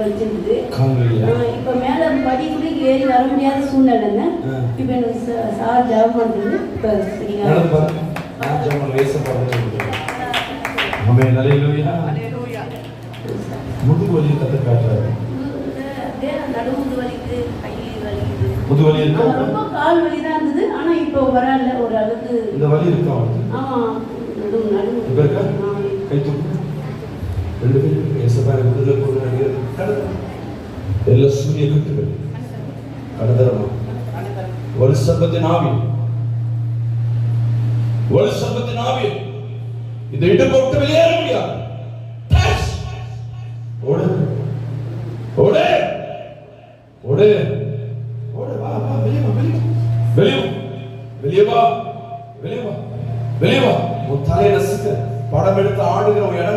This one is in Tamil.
வச்சிருந்தது. இப்போ மேலே படி கூட ஏறி வர முடியாத சூழ்நிலைங்க. இப்போ எனக்கு சார் ஜாப் பண்ணுறது இப்போ முதுகு வலி கத்து காட்டுறாரு. நடுமுது வலிக்குது, கை வலிக்குது, முது வலி இருக்கு. ரொம்ப கால் வலி தான் இருந்தது. ஆனா இப்போ வரல ஒரு அளவுக்கு. இந்த வலி இருக்கா? ஆமா, நடுமுது இப்ப இருக்கா? கை தூக்கு. ரெண்டு பேரும் ஏசப்பா விடுதலை கொடுங்க. எல்லா சூரிய கட்டுகள் கடதரமா வருஷத்தின் ஆவி, வருஷத்தின் ஆவி இதை இடுப்பு விட்டு வெளியேற முடியாது. ஓடு ஓடு ஓடு ஓடு, வா வா, வெளியே வா, வெளியே வெளியே வா, வெளியே வா, வெளியே வா. உன் தலையை ரசிக்க படம் எடுத்து ஆடுகிற ஒரு இடம்